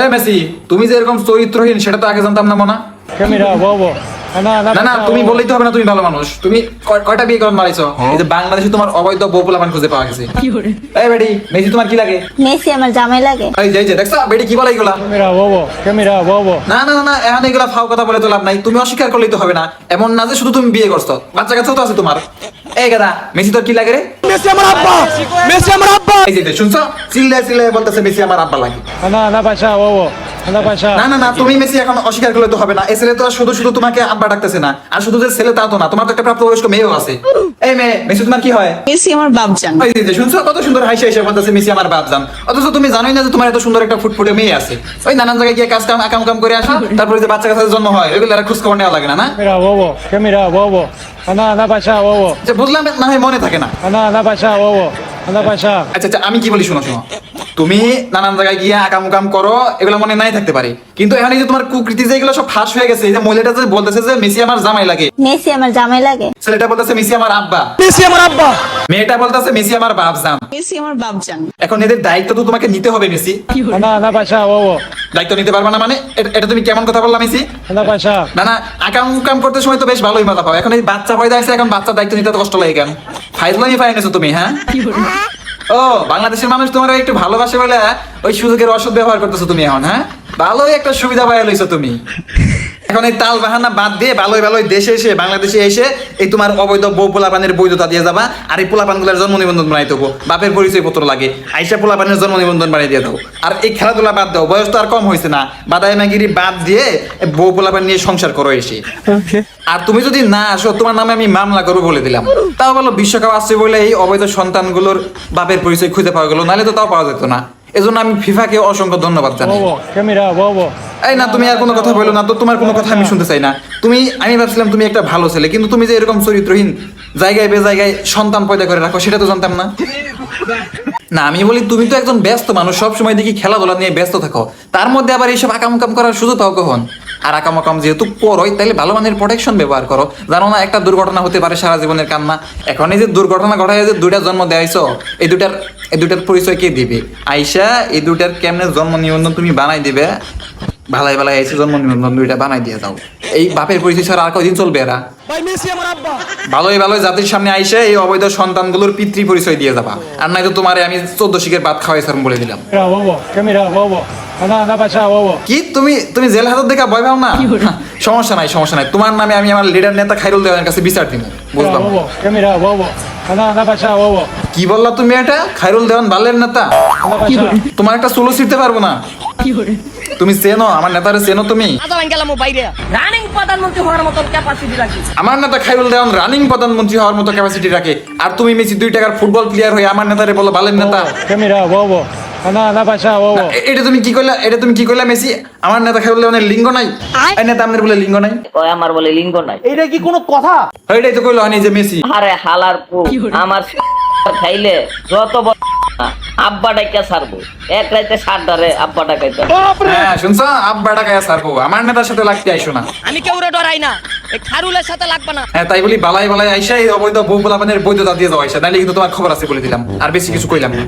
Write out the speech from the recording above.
এই মেসি, তুমি যে এরকম চরিত্রহীন সেটা তো আগে জানতাম না মনে। না না, তুমি বললেই তো হবে না তুমি ভালো মানুষ। তুমি কয়টা বিয়ে করন মারিছো? এই যে বাংলাদেশে তোমার অবৈধ বউ পোলাপান খুঁজে পাওয়া গেছে। এই বেডি, মেসি তোমার কি লাগে? মেসি আমার জামাই লাগে। এই যে দেখছো বেডি কি বলে এগুলা? না না না, এখন এগুলা ফাও কথা বলে তো লাভ নাই। তুমি অস্বীকার করলেই তো হবে না। এমন না যে শুধু তুমি বিয়ে করছো, বাচ্চা কাচ্চাও তো আছে তোমার। এই গাদা, মেসি তোর কি লাগে রে? মেসি আমার আব্বা, মেসি আমার আব্বা। এই যে শুনছো, চিল্লায় চিল্লায় বলতেছে মেসি আমার আব্বা লাগে। না না না, তুমি মেসি এখন অস্বীকার করলে তো হবে না। এই ছেলে তো আর শুধু শুধু তোমাকে আব্বা ডাকতেছে না, আর শুধু যে ছেলে তা তো না, তোমার তো একটা প্রাপ্তবয়স্ক মেয়েও আছে। এই মেয়ে, মেসি তোমার কি হয়? মেসি আমার বাপজান। এই যে শুনছো, কত সুন্দর হাসি হাসি বলতেছে মেসি আমার বাপজান। অথচ তুমি জানোই না যে তোমার এত সুন্দর একটা ফুটফুটে মেয়ে আছে। ওই নানান জায়গায় গিয়ে কাজ কাম আকাম কাম করে আসো, তারপরে যে বাচ্চা কাচ্চার জন্ম হয় এগুলো আর খোঁজ খবর নেওয়া লাগে না। না যে বুঝলাম না হয় মনে থাকে না। আচ্ছা আচ্ছা, আমি কি বলি শোনো শোনো, তুমি নানান জায়গায় গিয়ে আকাম কাম করো, এগুলো মনে নাই থাকতে পারে, কিন্তু এখন এই যে তোমার কুকৃতি যে এগুলো সব ফাঁস হয়ে গেছে। এই যে মহিলাটা যে বলতেছে যে মেসি আমার জামাই লাগে, মেসি আমার জামাই লাগে। ছেলেটা বলতেছে মেসি আমার আব্বা, মেসি আমার আব্বা। মেয়েটা বলতেছে মেসি আমার বাপজান। মেসি আমার বাপজান। এখন এদের দায়িত্ব তো তোমাকে নিতে হবে মেসি। দায়িত্ব নিতে পারবা না মানে? এটা তুমি কেমন কথা বললা মেসি? না না, আকাম কাম করতে সময় তো বেশ ভালোই মজা পাও। এখন এই বাচ্চা পয়দা আছে, এখন বাচ্চার দায়িত্ব নিতে তো কষ্ট লাগে কেন? ফাইজলামি পাই নিছো তুমি, হ্যাঁ? ও, বাংলাদেশের মানুষ তোমার একটু ভালোবাসে বলে ওই সুযোগের অসৎ ব্যবহার করতেছো তুমি এখন, হ্যাঁ? ভালোই একটা সুবিধা পাই লইছো তুমি। এখন এই তাল বাহানা বাদ দিয়ে ভালোই ভালোই দেশে এসে, বাংলাদেশে এসে এই তোমার অবৈধ বউ পোলাপানের বৈধতা দিয়ে যাবা। আর এই পোলাপানগুলোর জন্ম নিবন্ধন বানাই দেবো, বাপের পরিচয় পত্র লাগে, আইসা পোলাপানের জন্ম নিবন্ধন বানিয়ে দিয়ে দাও। আর এই খেলাধুলা বাদ দাও, বয়স তো আর কম হয়েছে না, বাদাই মাগিরি বাদ দিয়ে বউ পোলাপান নিয়ে সংসার করো এসে। আর তুমি যদি না আসো, তোমার নামে আমি মামলা করবো বলে দিলাম। তাও বলো বিশ্বকাপ আসছে বলে এই অবৈধ সন্তানগুলোর বাপের পরিচয় খুঁজে পাওয়া গেলো, নাহলে তো তাও পাওয়া যেত না। এজন্য আমি ফিফাকে অসংখ্য ধন্যবাদ জানাই। এই না, তুমি আর কোনো কথা বলো না তো, তোমার কোনো কথা আমি শুনতে চাই না। আমি ভাবছিলাম তুমি একটা ভালো ছেলে, কিন্তু তুমি যে এরকম চরিত্রহীন জায়গায় জায়গায় সন্তান পয়দা করে রাখো, সেটা তো জানতাম না। না, আমি বলি তুমি তো একজন ব্যস্ত মানুষ, সব সময় দেখি খেলাধুলা নিয়ে ব্যস্ত থাকো, তার মধ্যে আবার এইসব আকাম কাম করার সুযোগ পাও কখন? আর আকাম আকাম যেহেতু করোই, তাহলে ভালো মানের প্রোটেকশন ব্যবহার করো। জানো না একটা দুর্ঘটনা হতে পারে সারা জীবনের কান্না। এখন এই যে দুর্ঘটনা ঘটায় যে দুইটা জন্ম দেয়াইছো, এই দুইটার পরিচয় কে দিবে? আইসা এই দুইটার কেমনে জন্ম নিবন্ধন তুমি বানাই দিবে? ভালাই ভালাই আইসে জন্ম নিবন্ধন দুইটা বানাই দিয়ে যাও। এই বাপের পরিচয় ছাড়া আর কদিন চলবে এরা? ভাই মেসি আমার আব্বা। ভালোই ভালোই জাতির সামনে আইসে এই অবৈধ সন্তানগুলোর পিতৃ পরিচয় দিয়ে যাবা। আর নাই তো তোমারে আমি 14 শিখের ভাত খাওয়াইছিলাম বলে দিলাম। কি তুমি জেল হাজত দেখা ভয় পাও না? সমস্যা নাই সমস্যা নাই, তোমার নামে আমি আমার লিডার নেতা খাইরুল দেওয়ার কাছে বিচার দিব। বুঝলাম। কি বললা তুমি? এটা খাইরুল দেওয়ান বালের নেতা? তোমার একটা চুলো ছিঁড়তে পারবো না। তুমি চেনো আমার নেতারে? চেনো তুমি? রানিং প্রধানমন্ত্রী হওয়ার মতো ক্যাপাসিটি রাখি আমার নেতা খাইরুল দেওয়ান রানিং প্রধানমন্ত্রী হওয়ার মতো ক্যাপাসিটি রাখে, আর তুমি মেসি 2 টাকার ফুটবল প্লেয়ার হয়ে আমার নেতারে বলো বালের নেতা? এটা তুমি কি কইলা মেসি? আমার নেতা খাইরুল দেওয়ানের লিঙ্গ নাই? এই নেতা আমাদের বলে লিঙ্গ নাই? কয় আমার বলে লিঙ্গ নাই। এটা কি কোনো কথা? এইটাই তো কইলো হানি যে মেসি। আরে হালার পু, আমার খাইলে যত আব্বা ডাইকা ছাড়বো, এক রাইতে 7 ডারে আব্বা ডাকাইতে। হ্যাঁ শুনছো, আব্বা ডাকায় ছাড়বো, আমার নেতার সাথে লাগতে আইসো না। আমি কেউরে ডরাই না, এই খারুলের সাথে লাগবে না। হ্যাঁ তাই বলি বালাই বালাই আইসা এই অবৈধ বউ পোলাপানের বৈধতা দিয়ে যাও আইসা, নাইলে কিন্তু তোমার খবর আছে বলে দিলাম। আর বেশি কিছু কইলাম না।